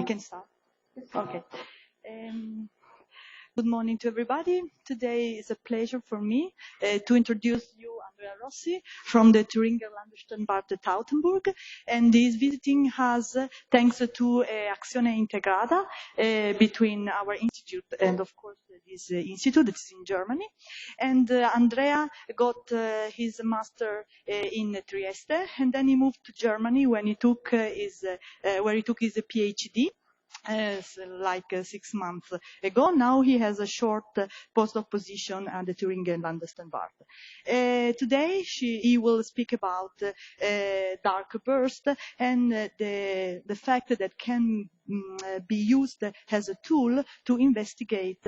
I can start. Okay. Good morning to everybody. Today is a pleasure for me to introduce you Andrea Rossi from the Thüringer Landessternwarte Tautenburg, and he's visiting us thanks to Azione Integrata between our institute and, of course, this institute that is in Germany. And Andrea got his master in Trieste, and then he moved to Germany when he took where he took his PhD. Like 6 months ago. Now he has a short postdoc position at the Thüringer Landessternwarte. Today he will speak about dark burst and the fact that can be used as a tool to investigate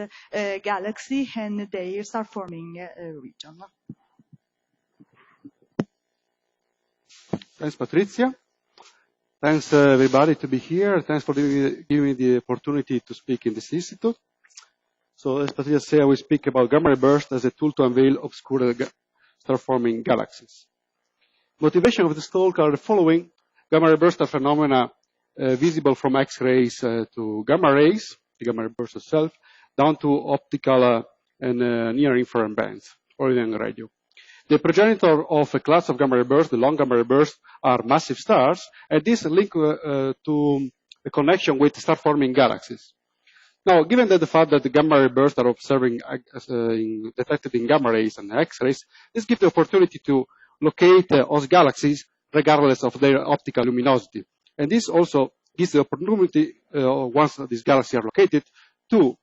galaxy and their star-forming region. Thanks, Patrizia. Thanks, everybody, to be here. Thanks for giving me the opportunity to speak in this institute. So, as Patrizia said, I will speak about gamma-ray burst as a tool to unveil obscure star-forming galaxies. Motivation of this talk are the following. Gamma-ray bursts are phenomena visible from X-rays to gamma rays, the gamma-ray burst itself, down to optical and near-infrared bands, or even radio. The progenitor of a class of gamma-ray bursts, the long gamma-ray bursts, are massive stars, and this link to a connection with star-forming galaxies. Now, given that the fact that the gamma-ray bursts are detected in gamma rays and X-rays, this gives the opportunity to locate host galaxies regardless of their optical luminosity. And this also gives the opportunity, once these galaxies are located, to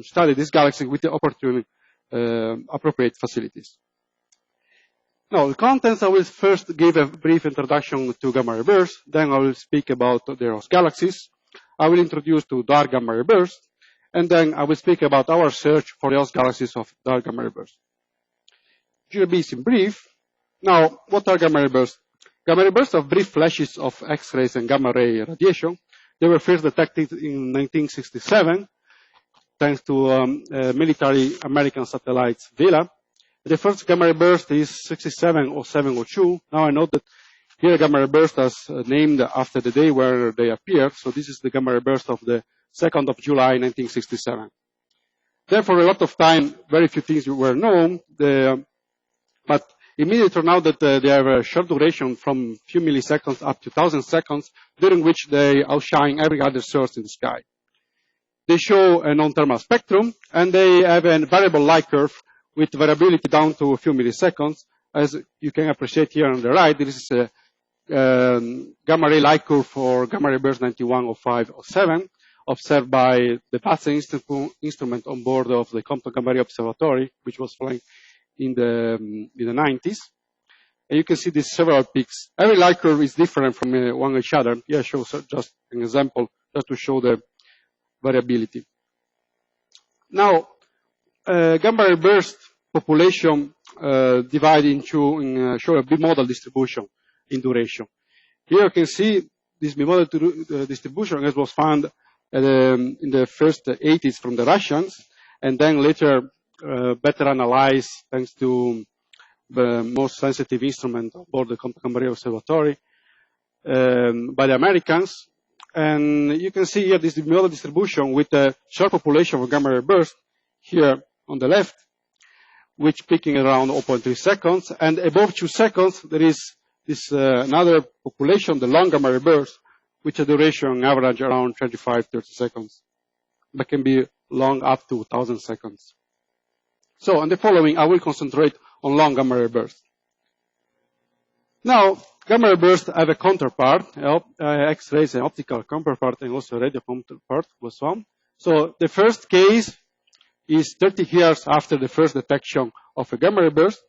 study this galaxy with the appropriate facilities. Now, the contents, I will first give a brief introduction to gamma-ray bursts, then I will speak about their host galaxies. I will introduce to dark gamma-ray bursts, and then I will speak about our search for the host galaxies of dark gamma-ray bursts. GRBs in brief. Now, what are gamma-ray bursts? Gamma-ray bursts are brief flashes of X-rays and gamma-ray radiation. They were first detected in 1967, thanks to military American satellites VELA. The first gamma-ray burst is 670702. Now I note that here gamma-ray burst is named after the day where they appeared. So this is the gamma-ray burst of the 2nd of July, 1967. Therefore, a lot of time, very few things were known. But immediately turned out that they have a short duration from few milliseconds up to 1,000 seconds, during which they outshine every other source in the sky. They show a non-thermal spectrum, and they have a variable light curve with variability down to a few milliseconds. As you can appreciate here on the right, this is a gamma-ray light curve for gamma-ray burst 910507, observed by the Batson instrument on board of the Compton Gamma-ray Observatory, which was flying in the 90s. And you can see these several peaks. Every light curve is different from one each other. Here I show just an example, just to show the variability. Now, gamma-ray burst population divided into show a bimodal distribution in duration. Here you can see this bimodal distribution as was found in the first 80s from the Russians, and then later better analyzed thanks to the most sensitive instrument on board the Compton Gamma-ray Observatory by the Americans. And you can see here this bimodal distribution with a short population of gamma-ray burst here on the left, which peaking around 0.3 seconds. And above 2 seconds, there is this another population, the long gamma-ray burst, with a duration average around 25-30 seconds, but can be long up to 1,000 seconds. So in the following, I will concentrate on long gamma-ray bursts. Now, gamma-ray bursts have a counterpart, X-rays and optical counterpart, and also radio counterpart was found. So the first case is 30 years after the first detection of a gamma-ray burst,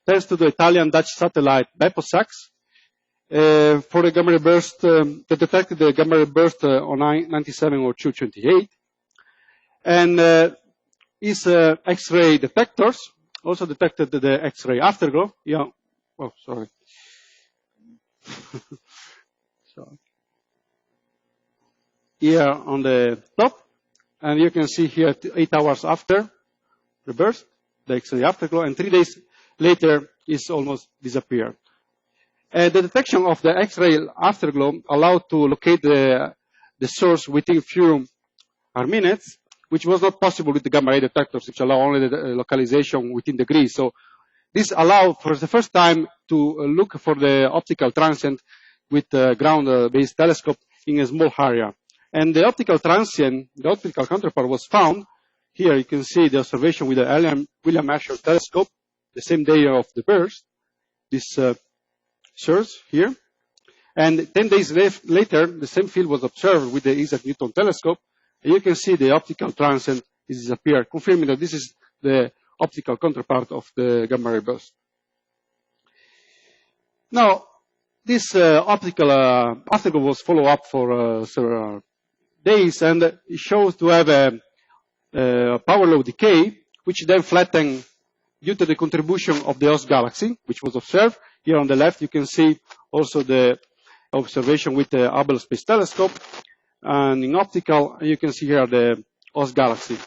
thanks to the Italian-Dutch satellite BeppoSAX. For a gamma-ray burst, they detected the gamma-ray burst on 970228. And is X-ray detectors also detected the X-ray afterglow. Yeah. Oh, sorry. So here on the top, and you can see here 8 hours after the burst, the X-ray afterglow, and 3 days later it's almost disappeared. The detection of the X-ray afterglow allowed to locate the the source within few minutes, which was not possible with the gamma ray detectors, which allow only the localization within degrees. So this allowed for the first time to look for the optical transient with a ground-based telescope in a small area. And the optical transient, the optical counterpart was found. Here you can see the observation with the William Herschel telescope, the same day of the burst, this source here. And 10 days later, the same field was observed with the Isaac Newton telescope. And you can see the optical transient is disappeared, confirming that this is the optical counterpart of the gamma ray burst. Now, this optical article was followed up for several days, and it shows to have a power law decay, which then flattened due to the contribution of the host galaxy, which was observed. Here on the left, you can see also the observation with the Hubble Space Telescope. And in optical, you can see here the host galaxy.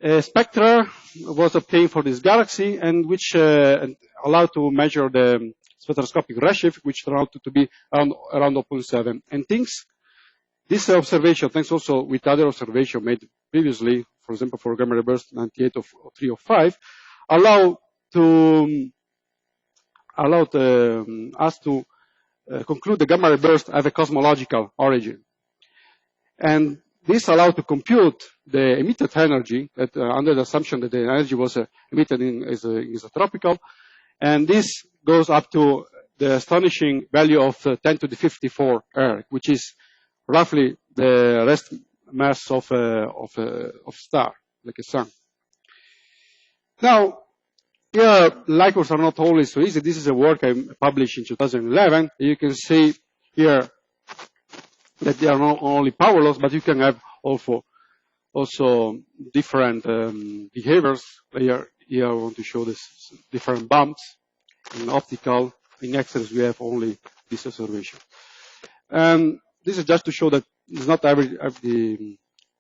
A spectra was obtained for this galaxy, and which allowed to measure the spectroscopic redshift, which turned out to be around 0.7. And this observation, thanks also with other observation made previously, for example, for gamma ray burst 980305, allowed us to conclude the gamma ray burst have a cosmological origin. And this allowed to compute the emitted energy that, under the assumption that the energy was emitted in isotropical. And this goes up to the astonishing value of 10 to the 54 erg, which is roughly the rest mass of star, like a sun. Now, here, light curves are not always so easy. This is a work I published in 2011. You can see here that they are not only power laws, but you can have also different behaviors. Here I want to show this different bumps. In optical, in X-rays, we have only this observation. This is just to show that it's not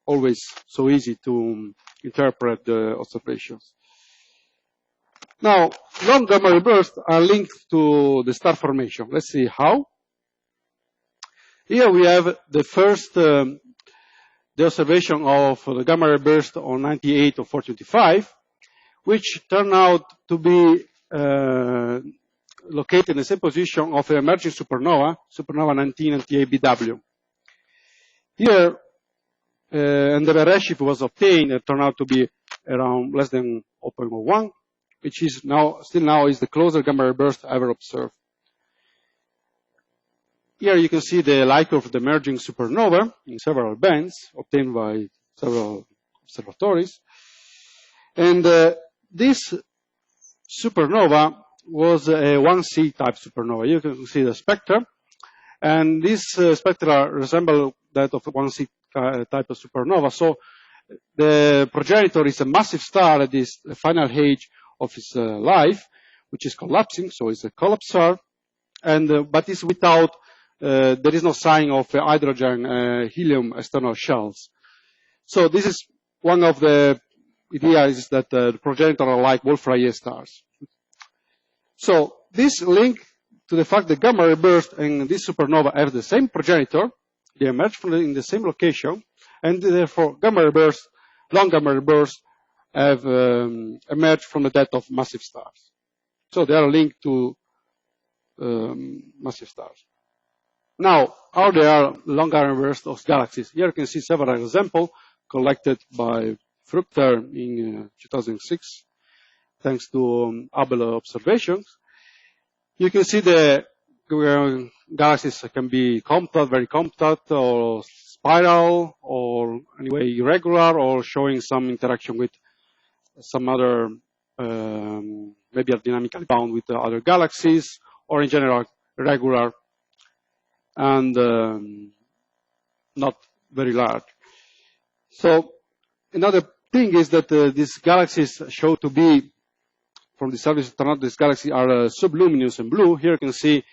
always so easy to interpret the observations. Now, long gamma ray bursts are linked to the star formation. Let's see how. Here we have the first, the observation of the gamma ray burst on 98 of 425, which turned out to be located in the same position of an emerging supernova, supernova 1998 BW. Here, and the redshift was obtained, it turned out to be around less than 0.01, which is still now is the closest gamma ray burst ever observed. Here you can see the light curve of the emerging supernova in several bands obtained by several observatories. And this supernova was a 1C type supernova. You can see the spectra. And this spectra resemble that of a 1C type of supernova. So the progenitor is a massive star at this final age of its life, which is collapsing. So it's a collapsar. And, but it's without, there is no sign of hydrogen, helium external shells. So this is one of the ideas that the progenitor are like Wolf-Rayet stars. So this link to the fact that gamma ray burst and this supernova have the same progenitor, they emerge in the same location, and therefore gamma ray bursts, long gamma ray bursts, have emerged from the death of massive stars. So they are linked to massive stars. Now, how they are long gamma ray bursts of galaxies? Here you can see several examples collected by Fruchter in 2006, thanks to Hubble observations. You can see the galaxies can be compact, very compact, or spiral, or anyway irregular, or showing some interaction with some other, maybe are dynamically bound with the other galaxies, or in general regular and not very large. So another thing is that these galaxies show to be, from the surface, turn out these galaxies are subluminous and blue. Here you can see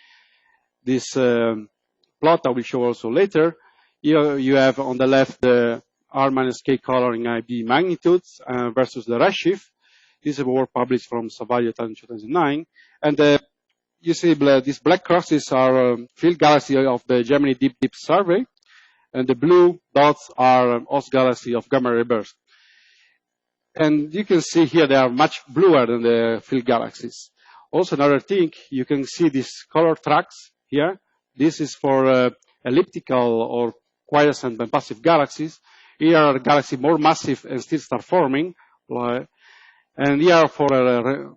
this plot I will show also later. Here you have on the left the R minus K color in IB magnitudes versus the redshift. This is a work published from Savalle in 2009. And you see these black crosses are field galaxies of the Gemini Deep Survey. and the blue dots are host galaxy of gamma ray burst. And you can see here they are much bluer than the field galaxies. Also, another thing, you can see these color tracks here. This is for elliptical or quiescent and passive galaxies. Here are galaxies more massive and still start forming. And here for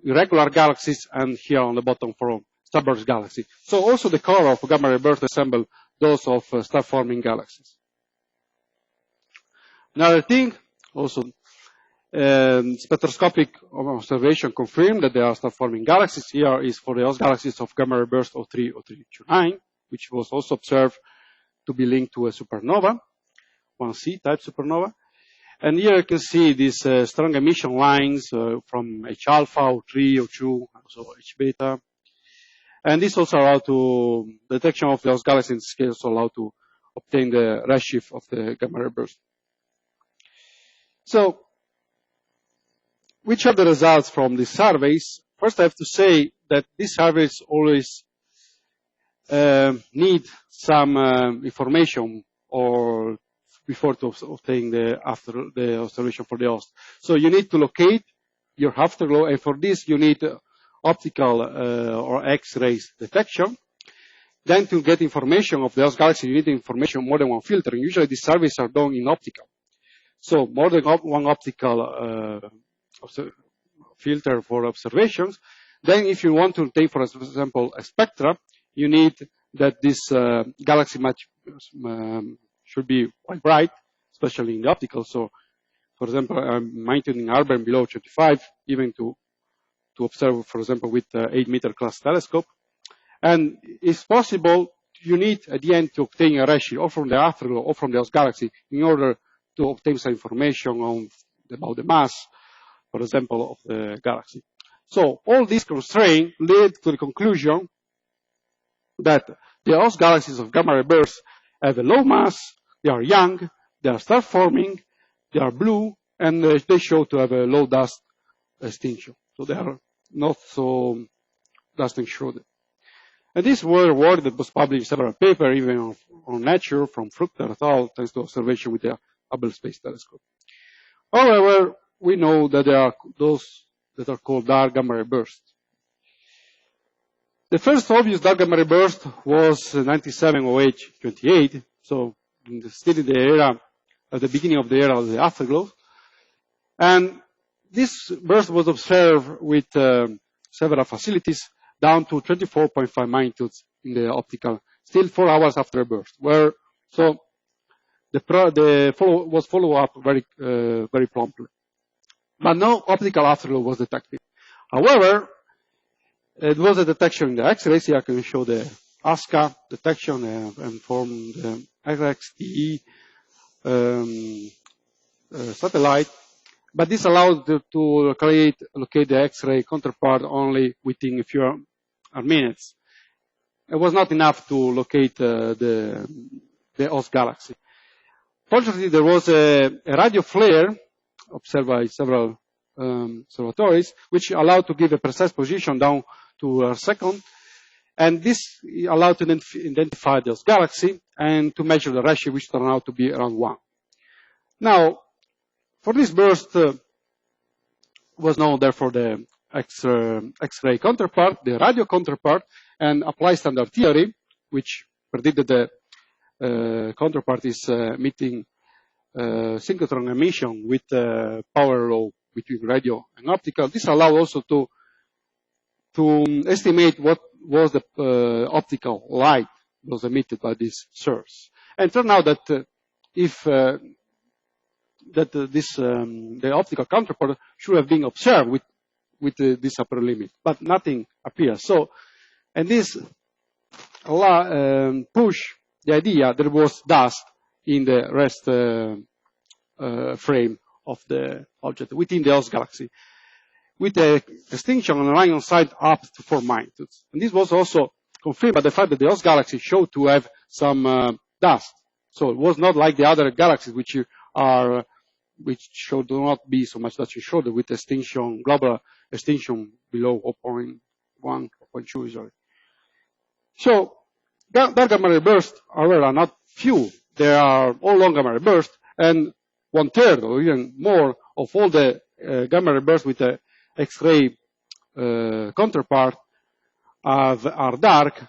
irregular galaxies, and here on the bottom for starburst galaxies. So also the color of gamma ray burst resemble those of star-forming galaxies. Another thing, also spectroscopic observation confirmed that there are star-forming galaxies. Here is for the host galaxies of gamma ray burst 03, 0329, which was also observed to be linked to a supernova, 1C type supernova. And here you can see these strong emission lines from H alpha, O3, O2, also H beta. And this also allows to detection of those galaxies in scale, also allow to obtain the redshift of the gamma ray burst. So, which are the results from these surveys? First, I have to say that these surveys always need some information or before to obtain the observation for the host. So you need to locate your afterglow, and for this you need optical or X-rays detection. Then to get information of the host galaxy, you need information more than one filtering. Usually these surveys are done in optical. So more than one optical filter for observations. Then if you want to take, for example, a spectra, you need that this galaxy should be quite bright, especially in the optical. So, for example, I'm maintaining Arbor below 25, even to observe, for example, with 8-meter class telescope. And if possible, you need at the end to obtain a redshift, or from the afterglow, or from the host galaxy, in order to obtain some information about the mass, for example, of the galaxy. So all these constraints lead to the conclusion that the host galaxies of gamma ray burst have a low mass, they are young, they are star-forming, they are blue, and they show to have a low dust extinction. So they are not so dust encrusted. And this work that was published in several papers, even on Nature, from Fruchter et al., thanks to observation with the Hubble Space Telescope. However, we know that there are those that are called dark gamma ray bursts. The first obvious dark gamma ray burst was 97 OH28, so still in the era, at the beginning of the era of the afterglow. And this burst was observed with several facilities down to 24.5 magnitudes in the optical, still 4 hours after a burst, where, so the follow was follow up very promptly. But no optical afterglow was detected. However, it was a detection in the X-rays. Here I can show the ASCA detection and from the XXTE satellite. But this allowed to locate the X-ray counterpart only within a few minutes. It was not enough to locate the host galaxy. Fortunately, there was a radio flare observed by several observatories, which allowed to give a precise position down to a second. And this allowed to identify the host galaxy and to measure the redshift, which turned out to be around 1. Now, for this burst was known, therefore, the X-ray counterpart, the radio counterpart, and applied standard theory, which predicted the counterpart is emitting synchrotron emission with power law between radio and optical. This allowed also to estimate what was the optical light was emitted by this source. And it turned out that the optical counterpart should have been observed with this upper limit, but nothing appears. So, and this push the idea there was dust in the rest frame of the object within the host galaxy, with the extinction on the line on side up to 4 magnitudes. And this was also confirmed by the fact that the host galaxy showed to have some dust. So it was not like the other galaxies which do not be so much dust showed with extinction, global extinction below 0.1, 0.2 usually. So dark gamma ray bursts, however, are not few. they are all long gamma ray bursts, and 1/3 or even more of all the gamma ray bursts with the X-ray counterpart are dark.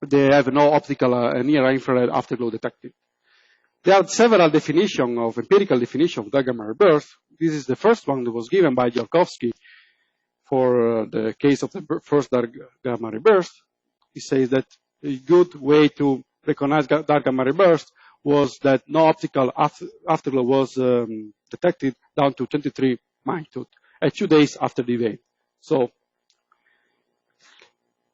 They have no optical near-infrared afterglow detected. There are several definitions of empirical definition of dark gamma ray bursts. This is the first one that was given by Tsiolkovsky for the case of the first dark gamma ray burst. He says that a good way to recognize dark gamma ray burst was that no optical afterglow was detected down to 23 magnitude at 2 days after the event. So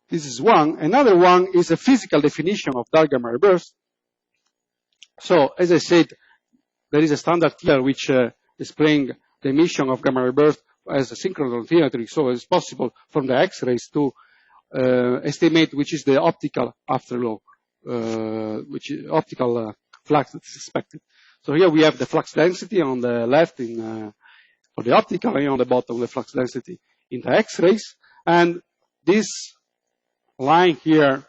this is one. Another one is a physical definition of dark gamma ray burst. So as I said, there is a standard here which explains the emission of gamma ray burst as a synchronous geometry. So it's possible from the X-rays to estimate which is the optical afterglow, which is optical flux that is expected. So here we have the flux density on the left for the optical, and on the bottom the flux density in the X-rays. And this line here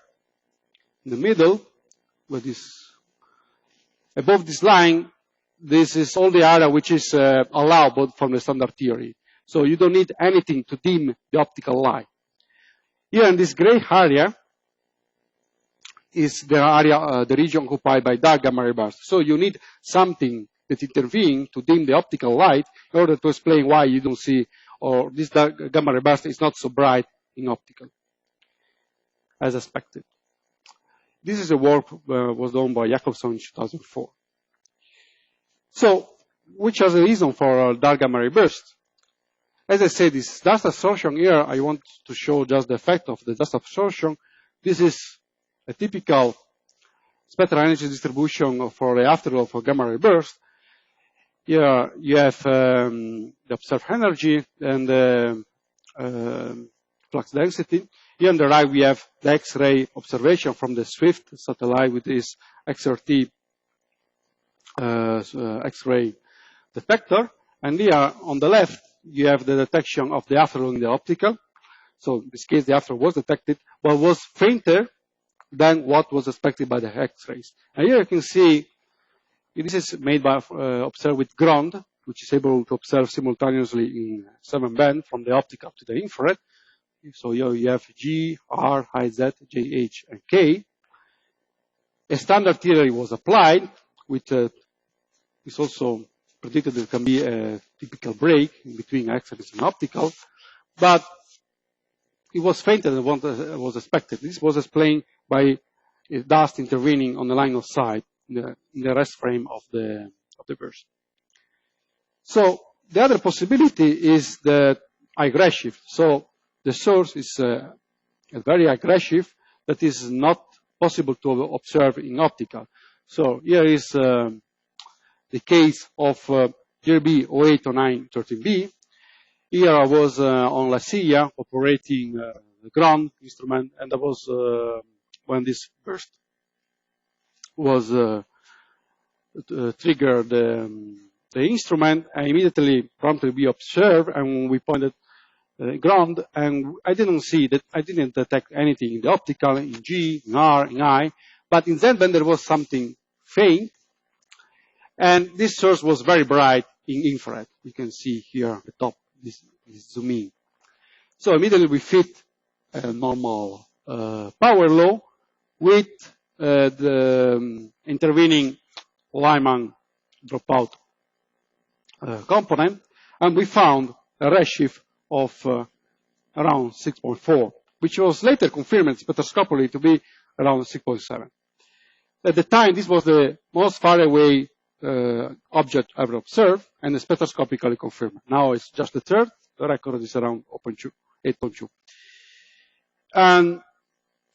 in the middle, with this above this line, this is all the area which is allowed from the standard theory. So you don't need anything to dim the optical light. Here in this gray area is the area, the region occupied by dark gamma ray bursts. So you need something that intervenes to dim the optical light in order to explain why you don't see, or this dark gamma ray burst is not so bright in optical as expected. This is a work was done by Jacobson in 2004. So, which are the reasons for dark gamma ray burst? As I said, this dust absorption here, I want to show just the effect of the dust absorption. This is a typical spectral energy distribution for the afterglow for gamma ray burst. Here you have the observed energy and the flux density. Here on the right we have the X-ray observation from the SWIFT satellite with this XRT X-ray detector. And here on the left you have the detection of the afterglow in the optical. So in this case the afterglow was detected, but was fainter than what was expected by the X-rays. And here you can see this is made by observed with ground, which is able to observe simultaneously in 7 band from the optical to the infrared. So here you have G, R, I, Z, J, H, and K. A standard theory was applied, which is also predicted there can be a typical break in between X-rays and optical, but it was fainter than what was expected. This was explained by dust intervening on the line of sight in the rest frame of the burst. So the other possibility is the high redshift. So the source is a very high redshift that is not possible to observe in optical. So here is the case of GRB 080913b. Here I was on La Silla operating the ground instrument, and that was when this burst was triggered the instrument, and immediately promptly we observed, and we pointed ground, and I didn't see that, I didn't detect anything in the optical, in G, in R, in I, but in Z band there was something faint, and this source was very bright in infrared. You can see here at the top, this is zoom in. So immediately we fit a normal power law with the intervening Lyman dropout component, and we found a redshift of around 6.4, which was later confirmed spectroscopically to be around 6.7. At the time, this was the most far away object ever observed, and spectroscopically confirmed. Now it's just the third. The record is around 8.2. And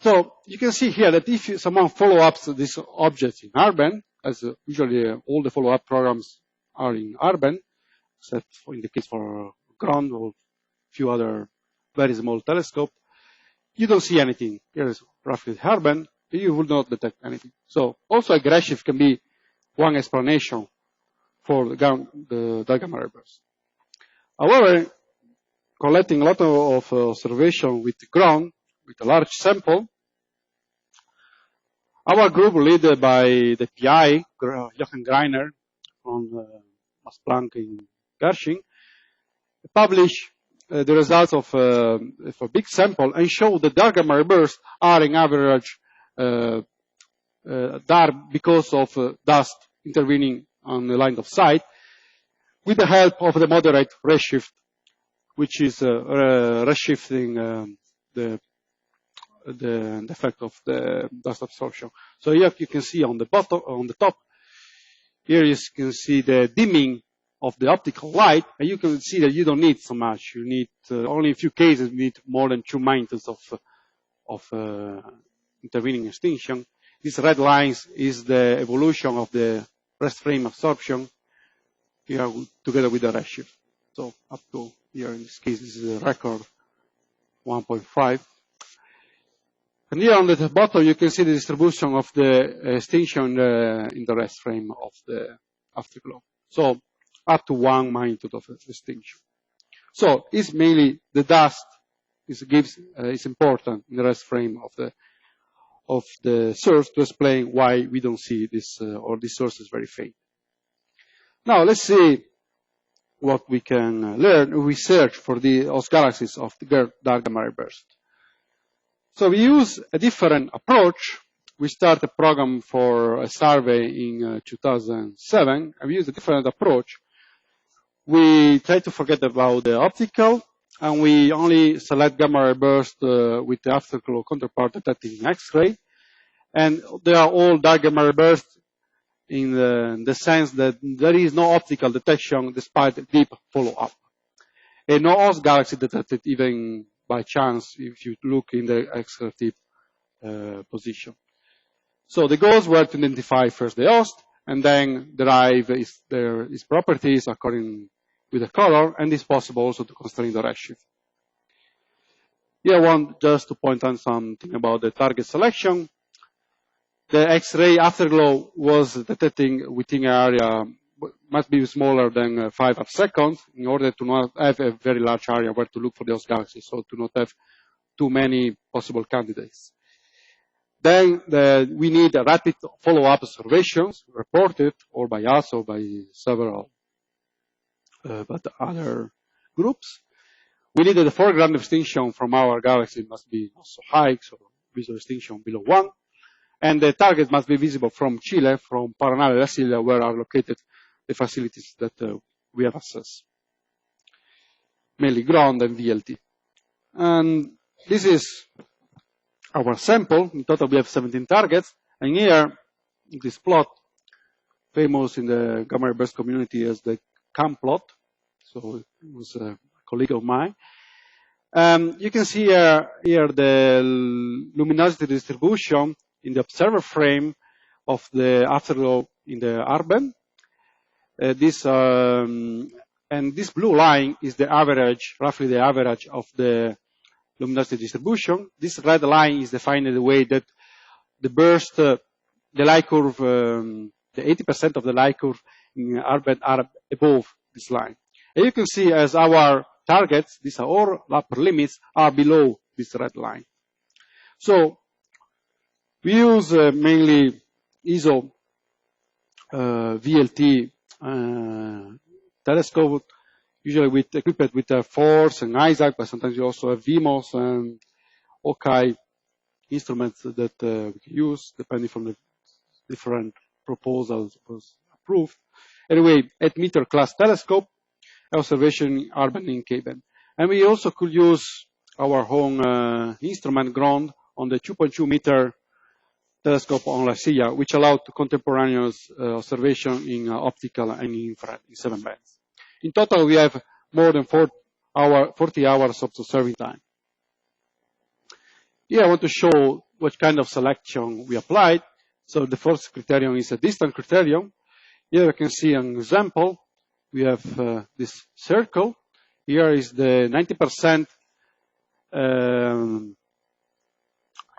so you can see here that if someone follow-ups this object in R-band, as usually all the follow-up programs are in R-band, except for in the case for ground or a few other very small telescope, you don't see anything. Here is roughly R-band, you will not detect anything. So also a redshift can be one explanation for the dark gamma ray burst. However, collecting a lot of observation with the ground, with a large sample, Our group, led by the PI, Jochen Greiner, from Max Planck in Garching, published the results of a big sample and showed that dark gamma bursts are in average dark because of dust intervening on the line of sight, with the help of the moderate redshift, which is redshifting the effect of the dust absorption. So here you can see on the bottom, on the top, here you can see the dimming of the optical light, and you can see that you don't need so much. You need only a few cases you need more than 2 magnitudes of intervening extinction. These red lines is the evolution of the rest frame absorption here together with the redshift. So up to here in this case, this is a record 1.5. And here on the bottom, you can see the distribution of the extinction in the rest frame of the afterglow. So up to 1 magnitude of extinction. So it's mainly the dust is important in the rest frame of the source to explain why we don't see this or this source is very faint. Now let's see what we can learn. We search for the host galaxies of the dark gamma ray burst. So we use a different approach. We start a program for a survey in 2007, and we use a different approach. We try to forget about the optical, and we only select gamma ray burst with the afterglow counterpart detecting X-ray. And they are all dark gamma ray bursts in the sense that there is no optical detection despite deep follow-up. And no host galaxy detected even by chance if you look in the X-ray position. So the goals were to identify first the host and then derive its properties according with the color, and it's possible also to constrain the redshift. Here I want just to point out something about the target selection. The X-ray afterglow was detecting within an area must be smaller than 5 seconds in order to not have a very large area where to look for those galaxies, so to not have too many possible candidates. Then we need a rapid follow-up observations reported or by us or by several but other groups. We need that the foreground extinction from our galaxy must be not so high, so visual extinction below 1. And the target must be visible from Chile, from Paranal and Brasilia, where are located the facilities that we have access, mainly ground and VLT. And this is our sample. In total, we have 17 targets. And here, this plot, famous in the gamma ray burst community as the CAM plot. So it was a colleague of mine. You can see here the luminosity distribution in the observer frame of the afterglow in the R-band. And this blue line is the average, roughly the average of the luminosity distribution. This red line is defined in the way that the burst, the light curve, the 80% of the light curve in R-band are above this line. And you can see as our targets, these are all upper limits, are below this red line. So we use mainly ISO VLT telescope, usually equipped with a FORCE and ISAC, but sometimes you also have VMOS and OCI instruments that we can use, depending from the different proposals was approved. Anyway, 8-meter class telescope, observation R-band in K-band. And we also could use our own instrument ground on the 2.2 meter telescope on La Silla, which allowed contemporaneous observation in optical and infrared in 7 bands. In total, we have more than 40 hours of observing time. Here I want to show what kind of selection we applied. So the first criterion is a distance criterion. Here you can see an example. We have this circle. Here is the 90%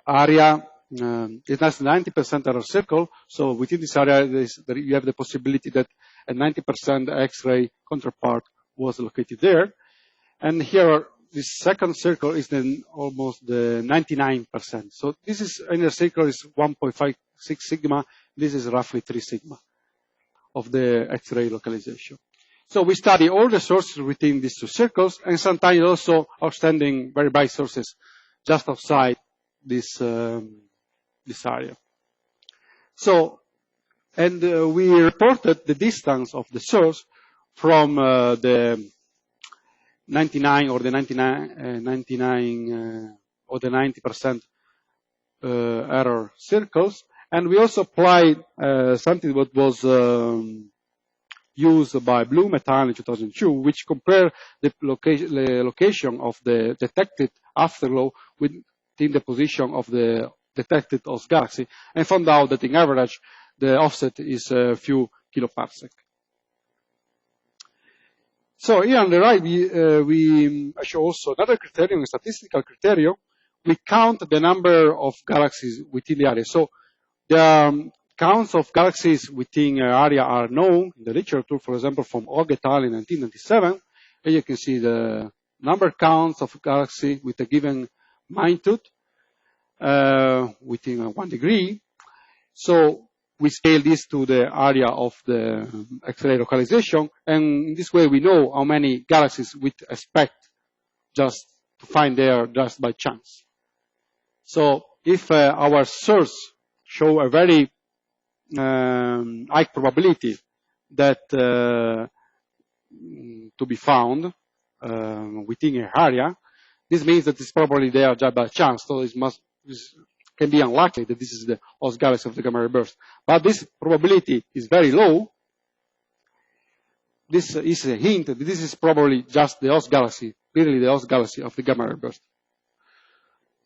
area. It has 90% of a circle. So within this area, you have the possibility that a 90% X-ray counterpart was located there. And here, this second circle is then almost the 99%. So this is inner circle is 1.5 6 sigma. This is roughly 3 sigma of the X-ray localization. So we study all the sources within these two circles, and sometimes also outstanding very bright sources just outside this this area. So, and we reported the distance of the source from the 99 or the 99 or the 90% error circles, and we also applied something that was used by Bloom et al. In 2002, which compared the location of the detected afterglow within the position of the detected host galaxy, and found out that in average the offset is a few kiloparsec. So here on the right, we show also another criterion, a statistical criterion. We count the number of galaxies within the area. So the counts of galaxies within an area are known in the literature, for example, from Ogg et al. In 1997. Here you can see the number counts of galaxies with a given magnitude within 1 degree. So we scale this to the area of the X-ray localization, and in this way we know how many galaxies we expect just to find there just by chance. So if our source show a very high probability that to be found within an area, this means that it's probably there just by chance. So it can be unlikely that this is the host galaxy of the gamma ray burst. But this probability is very low. This is a hint that this is probably just the host galaxy, really the host galaxy of the gamma ray burst.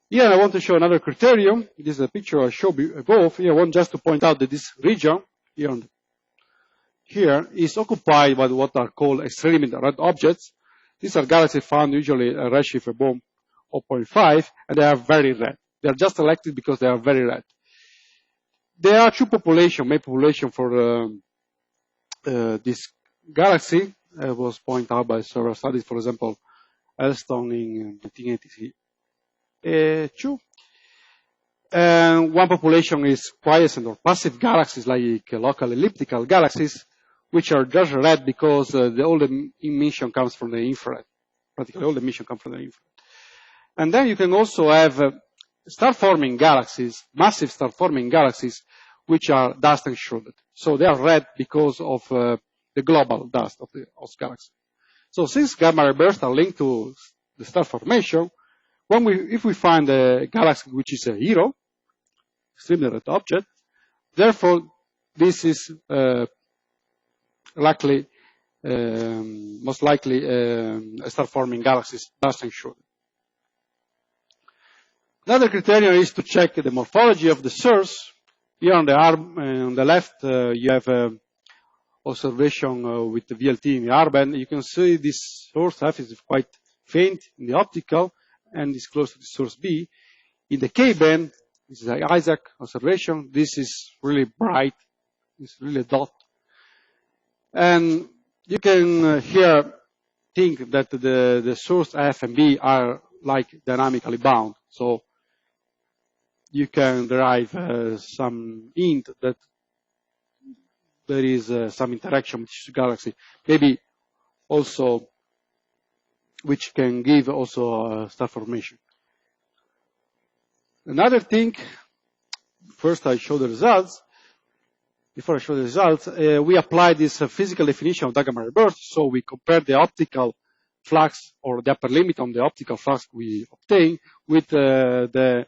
Here I want to show another criterion. This is a picture I showed above. Here I want just to point out that this region here is occupied by what are called extremely red objects. These are galaxies found usually at a redshift above 0.5, and they are very red. They are just selected because they are very red. There are two populations, main population for this galaxy. Was pointed out by several studies, for example, Elston in 1982. And one population is quiescent or passive galaxies like local elliptical galaxies, which are just red because all the emission comes from the infrared. Practically all the emission comes from the infrared. And then you can also have star-forming galaxies, massive star-forming galaxies, which are dust enshrouded. So they are red because of the global dust of the host galaxy. So since gamma ray bursts are linked to the star formation, if we find a galaxy which is a hero, extremely red object, therefore this is most likely a star-forming galaxies, dust enshrouded. Another criterion is to check the morphology of the source. Here on the arm, on the left, you have observation with the VLT in the R-band. You can see this source F is quite faint in the optical and is close to the source B. In the K-band, this is the Isaac observation. This is really bright. It's really a dot. And you can here think that the source F and B are like dynamically bound. So you can derive some hint that there is some interaction with this galaxy. Maybe also, which can give also star formation. Another thing, first I show the results. Before I show the results, we apply this physical definition of the gamma ray burst. So we compare the optical flux or the upper limit on the optical flux we obtain with the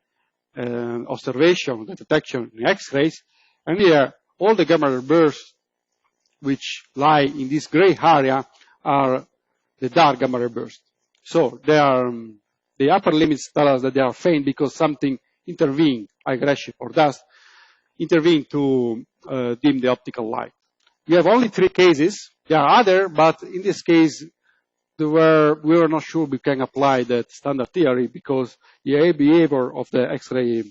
observation, the detection in X-rays. And here, all the gamma ray bursts which lie in this gray area are the dark gamma ray bursts. So they are, the upper limits tell us that they are faint because something intervened, like redshift or dust, intervened to dim the optical light. We have only 3 cases. There are other, but in this case, we were not sure we can apply that standard theory because the behavior of the X-ray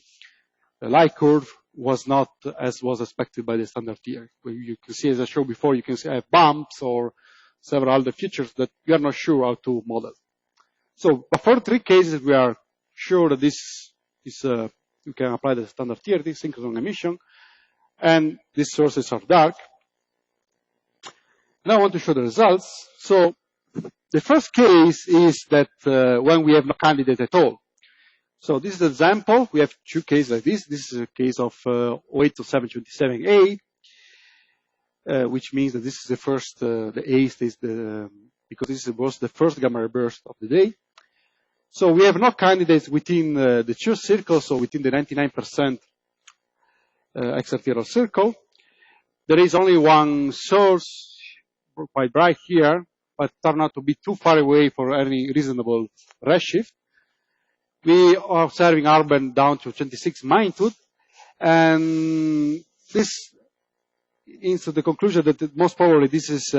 light curve was not as was expected by the standard theory. You can see, as I showed before, you can see have bumps or several other features that we are not sure how to model. So for 3 cases, we are sure that this is, you can apply the standard theory, synchronous emission. and these sources are dark. Now I want to show the results. So the first case is that when we have no candidate at all. So this is an example. We have two cases like this. This is a case of 082727A, which means that this is the first, the A is the, because this was the first gamma ray burst of the day. So we have no candidates within the two circles, so within the 99% extraterrestrial circle. There is only one source, quite bright here, but turned out to be too far away for any reasonable redshift. We are observing R-band down to 26 magnitude, and this leads to the conclusion that most probably this is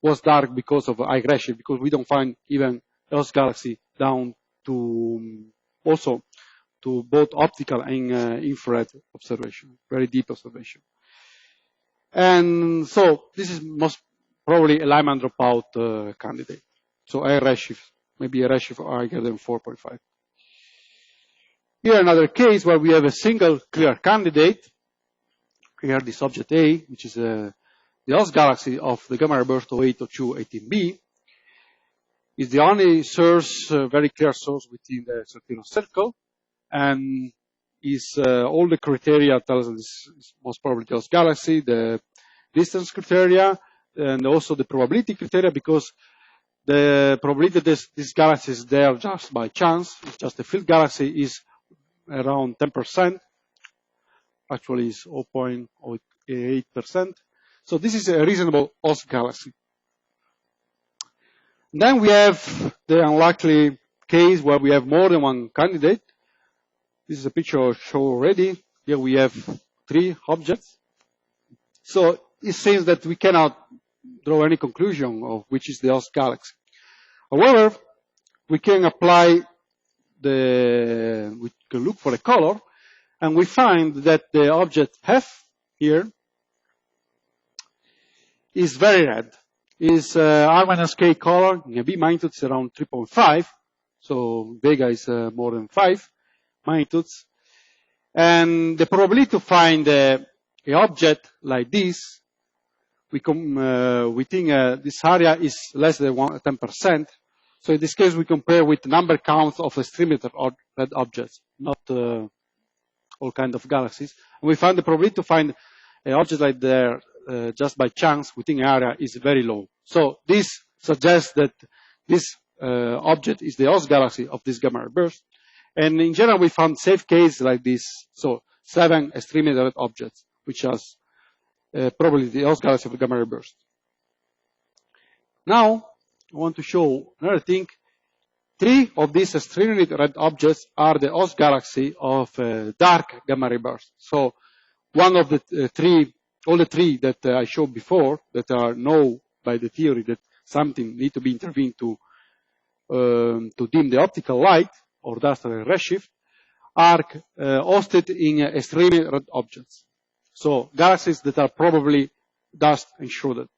was dark because of high redshift, because we don't find even Earth's galaxy down to also to both optical and infrared observation, very deep observation. And so this is most probably a Lyman dropout candidate. So a redshift, maybe a redshift higher than 4.5. Here another case where we have a single clear candidate. Here this object A, which is the host galaxy of the gamma ray burst 080218b, is the only source, very clear source within the Celestino circle, and is all the criteria tells us this is most probably the host galaxy, the distance criteria, and also the probability criteria, because the probability that this galaxy is there just by chance, it's just a field galaxy, is around 10%. Actually, it's 0.08%. So this is a reasonable host galaxy. Then we have the unlikely case where we have more than one candidate. This is a picture I showed already. Here we have 3 objects. So it seems that we cannot draw any conclusion of which is the host galaxy. However, we can apply we can look for a color, and we find that the object F here is very red. Is R-K color in a B magnitude is around 3.5, so Vega is more than 5 magnitudes. And the probability to find a object like this, we think this area is less than 10%. So in this case, we compare with number counts of extremely red objects, not all kinds of galaxies. And we find the probability to find an object like there just by chance within an area is very low. So this suggests that this object is the host galaxy of this gamma ray burst. And in general, we found safe cases like this. So 7 extremely red objects, which is probably the host galaxy of the gamma ray burst. Now, I want to show another thing. 3 of these extremely red objects are the host galaxy of dark gamma ray burst. So one of the 3, all the 3 that I showed before that are known by the theory that something need to be intervened to dim the optical light or dust or redshift are hosted in extremely red objects. So galaxies that are probably dust enshrouded,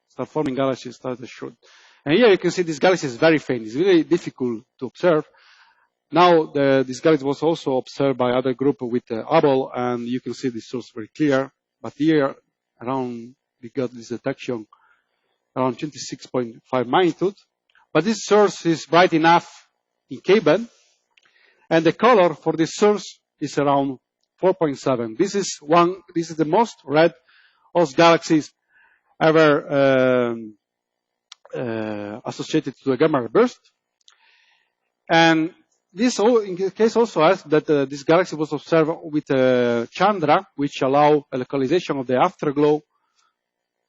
star-forming galaxies dust enshrouded. And here you can see this galaxy is very faint. It's really difficult to observe. Now, this galaxy was also observed by other group with Hubble, and you can see this source very clear. But here, we got this detection around 26.5 magnitude. But this source is bright enough in K-band, and the color for this source is around 4.7. This is the most red host galaxies ever associated to a gamma ray burst. And this in this case also has that this galaxy was observed with Chandra, which allow a localization of the afterglow.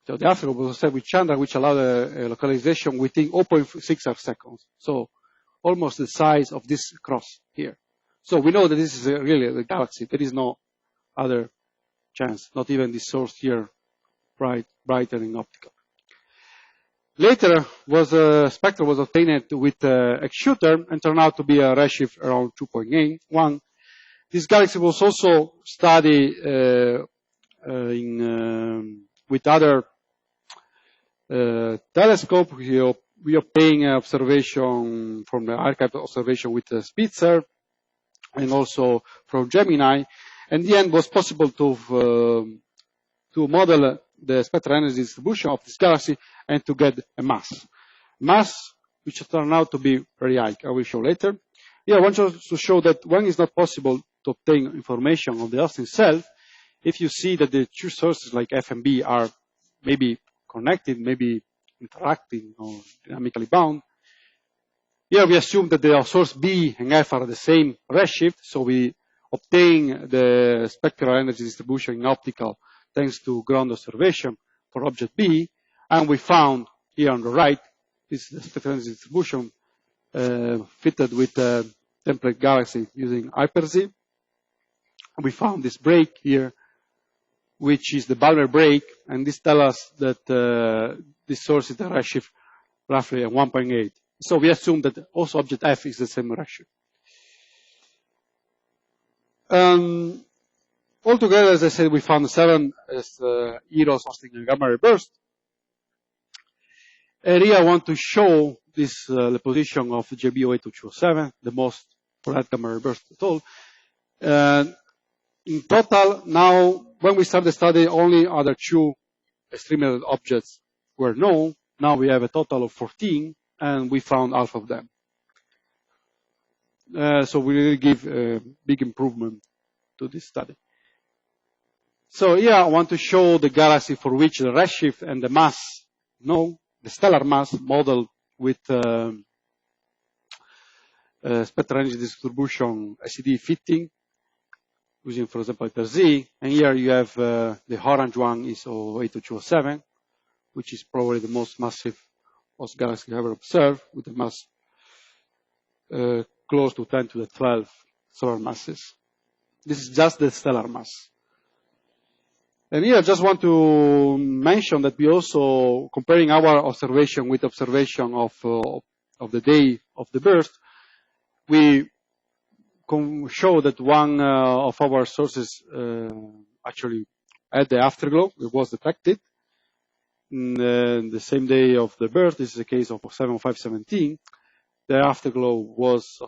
So the afterglow was observed with Chandra, which allowed a localization within 0.6 arc seconds. So almost the size of this cross here. So we know that this is really the galaxy. There is no other chance, not even this source here, brighter and optical. Later, spectrum was obtained with X-shooter and turned out to be a redshift around 2.1. This galaxy was also studied with other telescope. We obtained observation from the archive observation with Spitzer and also from Gemini. And in the end, was possible to to model the spectral energy distribution of this galaxy and to get a mass. Mass which turned out to be very high. I will show later. Here I want to show that when it's not possible to obtain information on the host itself, if you see that the two sources like F and B are maybe connected, maybe interacting or dynamically bound, here we assume that the source B and F are the same redshift, so we obtain the spectral energy distribution in optical thanks to ground observation for object B, and we found here on the right this is the spectral energy distribution fitted with a template galaxy using Hyper-Z. We found this break here, which is the Balmer break, and this tells us that this source is the redshift roughly at 1.8. So we assume that also object F is the same redshift. Altogether, as I said, we found 7 EROS hosting a gamma ray burst. And here I want to show this the position of JB08207, the most for that gamma ray burst at all. In total, now when we start the study, only other 2 extremely objects were known. Now we have a total of 14, and we found half of them. So we will give a big improvement to this study. So here I want to show the galaxy for which the redshift and the mass known, the stellar mass modeled with spectral energy distribution SED fitting, using, for example, Hyper-Z. And here you have the orange one is 08207, which is probably the most massive host galaxy ever observed, with a mass close to 10 to the 12 solar masses. This is just the stellar mass. And here I just want to mention that we also, comparing our observation with observation of the day of the burst, we show that one of our sources actually had the afterglow. It was detected the same day of the burst. This is the case of 7517. The afterglow was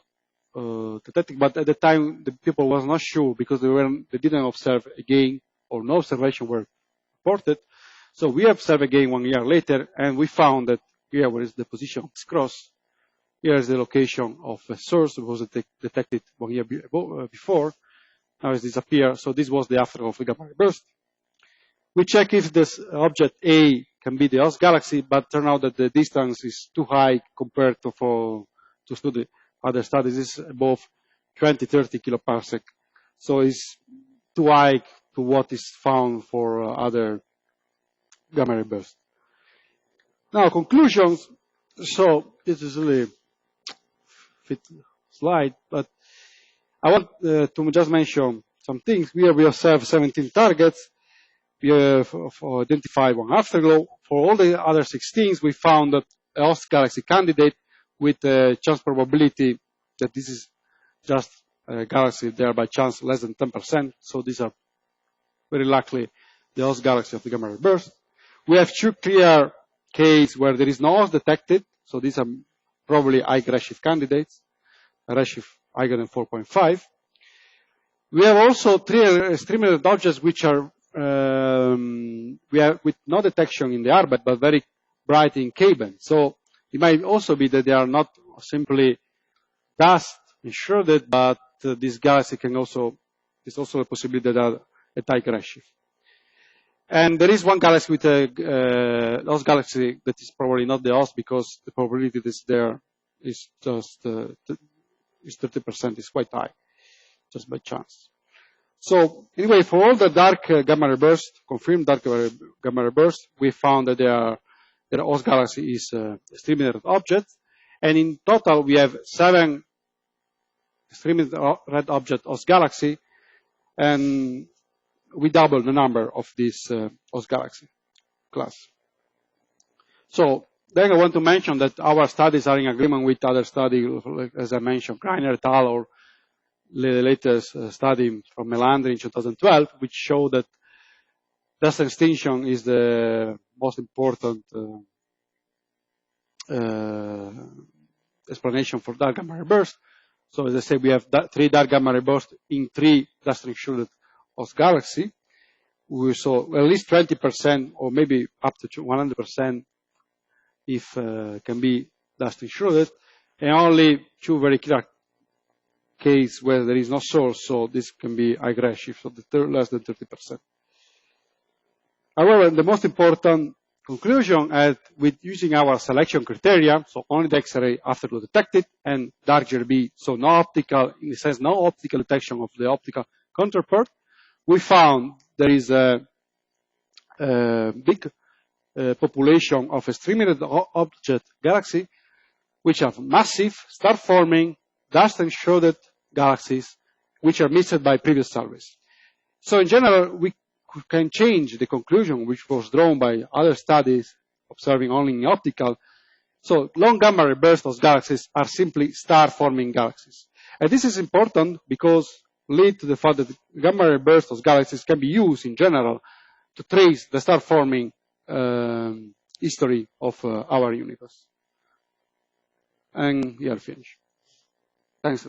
detected, but at the time the people was not sure because they didn't observe again, or no observation were reported. So we observed again 1 year later, and we found that here where is the position of this cross. Here is the location of a source that was detected 1 year before. Now it's disappeared. So this was the afterglow of the gamma ray burst. We check if this object A can be the host galaxy, but turn out that the distance is too high compared to study other studies. It's above 20-30 kiloparsec. So it's too high to what is found for other gamma ray bursts. Now conclusions. So this is really fit slide, but I want to just mention some things. Here we observe 17 targets. We have identified one afterglow. For all the other 16, we found that a host galaxy candidate with a chance probability that this is just a galaxy there by chance less than 10%. So these are very likely the host galaxy of the gamma ray burst. We have 2 clear cases where there is no host detected. So these are probably high redshift candidates, a redshift higher than 4.5. We have also 3 extremely red objects which are we have with no detection in the R-band, but very bright in K-band. So it might also be that they are not simply dust enshrouded, but this galaxy can also, there's also a possibility that they are at high redshift. And there is one galaxy with a host galaxy that is probably not the host because the probability that is there is just is 30%, is quite high, just by chance. So anyway, for all the dark gamma ray bursts, confirmed dark gamma ray bursts, we found that their host galaxy is extremely red object, and in total we have 7 extremely red object host galaxy, and we double the number of this host galaxy class. So then I want to mention that our studies are in agreement with other studies, as I mentioned, Greiner et al. Or the latest study from Melandri in 2012, which showed that dust extinction is the most important explanation for dark gamma ray bursts. So as I said, we have 3 dark gamma ray bursts in 3 dust enshrouded host galaxy. we saw at least 20% or maybe up to 100% if can be dust enshrouded, and only two very clear cases where there is no source, so this can be high redshift, so less than 30%. However, the most important conclusion is with using our selection criteria, so only the X-ray after detected and dark GRB, so no optical, in the sense no optical detection of the optical counterpart, we found there is a big population of extremely object galaxy which have massive star-forming, dust-enshrouded galaxies which are missed by previous surveys. So in general, we can change the conclusion which was drawn by other studies observing only in optical. So long gamma ray bursts of galaxies are simply star-forming galaxies. And this is important because lead to the fact that gamma ray bursts of galaxies can be used in general to trace the star-forming history of our universe. And we are finished. Thanks.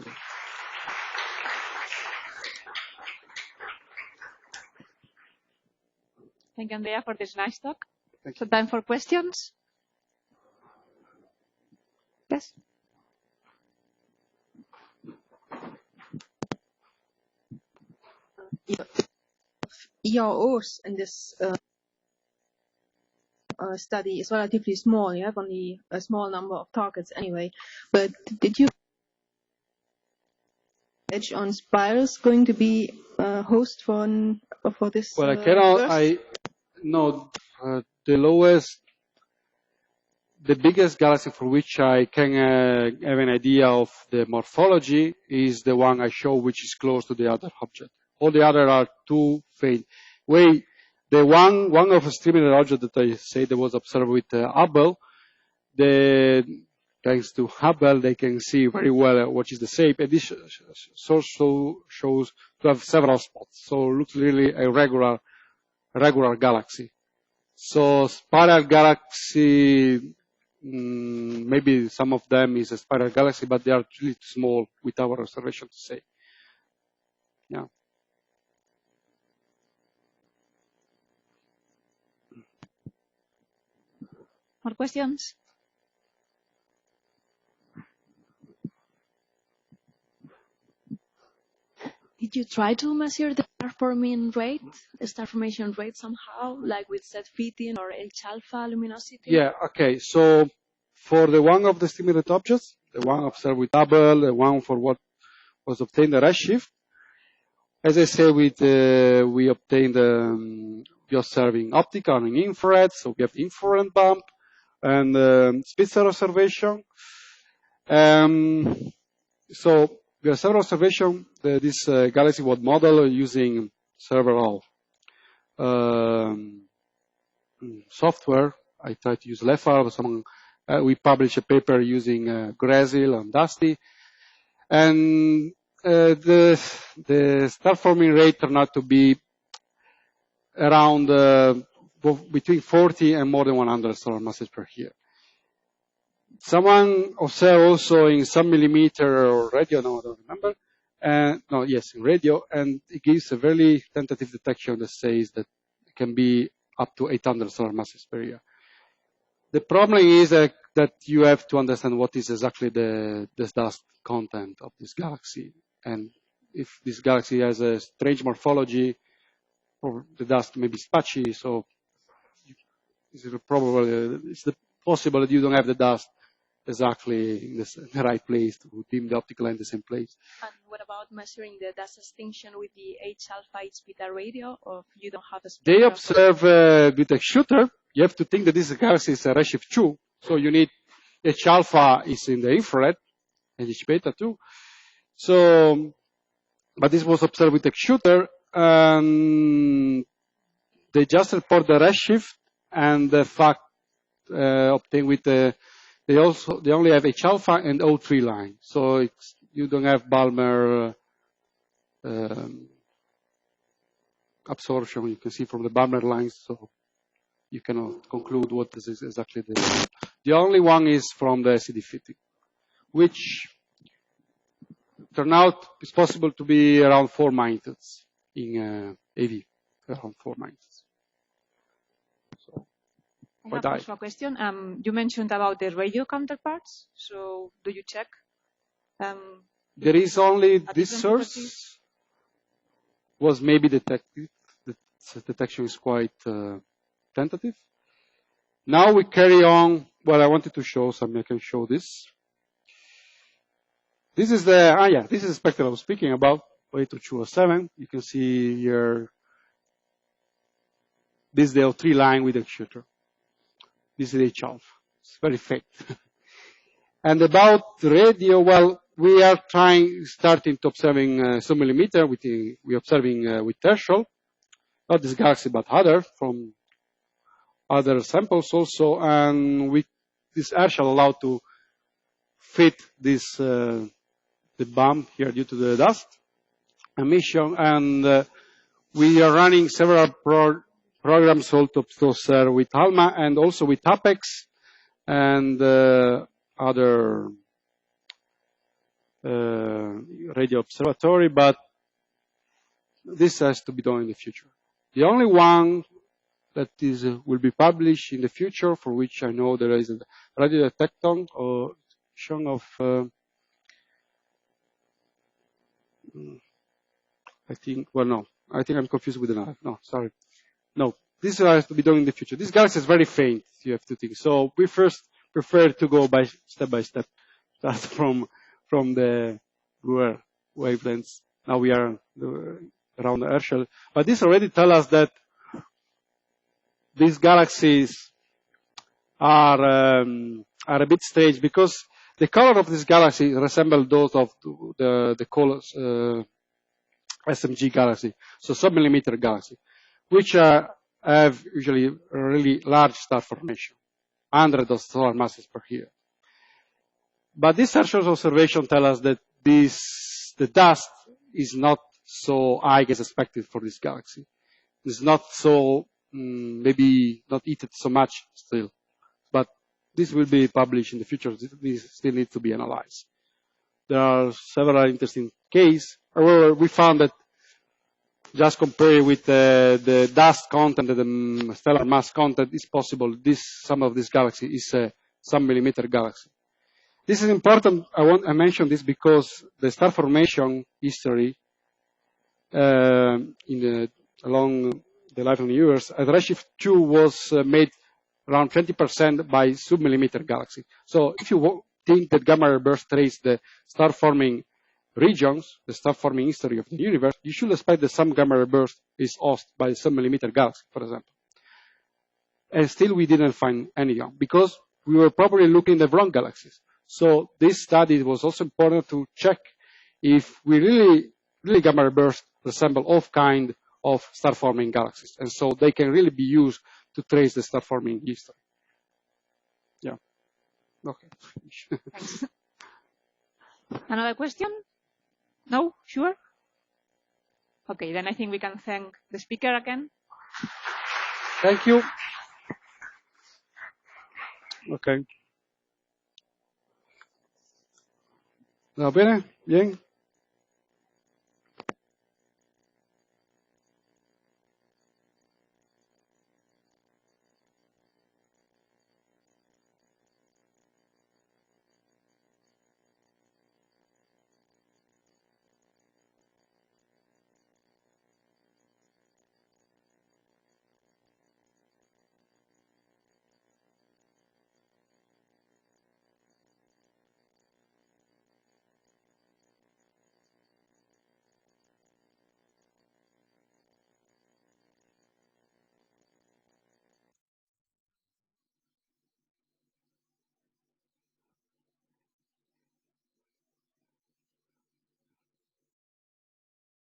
Thank you, Andrea, for this nice talk. Thank So time for questions. Yes. EROs in this study is relatively small. You have only a small number of targets anyway. But did you edge on spirals going to be host for this? Well, I cannot. No, the lowest, the biggest galaxy for which I can have an idea of the morphology is the one I show, which is close to the other object. All the other are too faint. The one of extremely object that I say that was observed with Hubble, thanks to Hubble, they can see very well what is the shape. And this also shows to have several spots. So it looks really a regular galaxy. So spiral galaxy, maybe some of them is a spiral galaxy, but they are really too small with our observation to say. Yeah. More questions? Did you try to measure the star formation rate somehow, like with set fitting or H-alpha luminosity? Yeah, okay. So for the one of the stimulated objects, the one observed with Hubble, the one for what was obtained the redshift, as I say, we obtained we observing optical and infrared, so we have infrared bump and Spitzer observation. So we have several observations. This galaxy was modeled using several software. I tried to use LEFAR. We published a paper using Gresil and Dusty. And the star forming rate turned out to be around between 40 and more than 100 solar masses per year. Someone observed also in some millimeter or radio, no, I don't remember. In radio, and it gives a very tentative detection that says that it can be up to 800 solar masses per year. The problem is that you have to understand what is exactly the dust content of this galaxy, and if this galaxy has a strange morphology, or the dust may be patchy, so it's possible that you don't have the dust exactly in the right place to dim the optical line in the same place. And what about measuring the dust extinction with the H-alpha, H-beta radio, or if you don't have a spectrum? They observe with a shooter. You have to think that this galaxy is a redshift 2, so you need H-alpha is in the infrared, and H-beta too. So, but this was observed with a shooter, and they just report the redshift and the fact obtained with the. They only have H-alpha and O3 line, so you don't have Balmer absorption. You can see from the Balmer lines, so you cannot conclude what is exactly the only one is from the CD fitting, which turned out is possible to be around 4 magnitudes in AV. around 490s. So, I have also a question. You mentioned about the radio counterparts. So do you check? There is only this source was maybe detected. The detection is quite tentative. Now we carry on. Well, I wanted to show something. I can show this. This is the, this is the spectrum I was speaking about, A2207. You can see here, this is the O3 line with the shooter. This is H alpha. It's very faint. And about the radio, well, we are starting to observing submillimeter. We're observing with Herschel, not this galaxy, but other from other samples also. And this Herschel allowed to fit this the bump here due to the dust emission. And we are running several programs also to observe with ALMA and also with APEX and other radio observatory, but this has to be done in the future. The only one that will be published in the future, for which I know there is a radio detector or of I think I'm confused with another. No, sorry. No, this has to be done in the future. This galaxy is very faint, you have to think. So we first prefer to go by step, start from the lower wavelengths. Now we are around the Herschel. But this already tells us that these galaxies are a bit strange because the color of this galaxy resembles those of the colors SMG galaxy, so sub-millimeter galaxy, which have usually a really large star formation, hundreds of solar masses per year. But this Herschel's observation tells us that the dust is not so high as expected for this galaxy. It's not so, maybe not eaten so much still. But this will be published in the future. This still needs to be analyzed. There are several interesting cases. However, we found that just compared with the dust content and the stellar mass content, it's possible some of this galaxy is a sub-millimeter galaxy. This is important. I mention this because the star formation history along the life of the universe at redshift 2 was made around 20% by sub-millimeter galaxy. So if you think that gamma burst trace the star forming regions, the star forming history of the universe, you should expect that some gamma burst is caused by sub-millimeter galaxy, for example. And still we didn't find any because we were probably looking at the wrong galaxies. So this study was also important to check if we really gamma burst resemble all kind of star forming galaxies. And so they can really be used to trace the star forming history. Yeah. Okay. Thanks. Another question? No? Sure? Okay, then I think we can thank the speaker again. Thank you. Okay. ¿Va bene? Bien.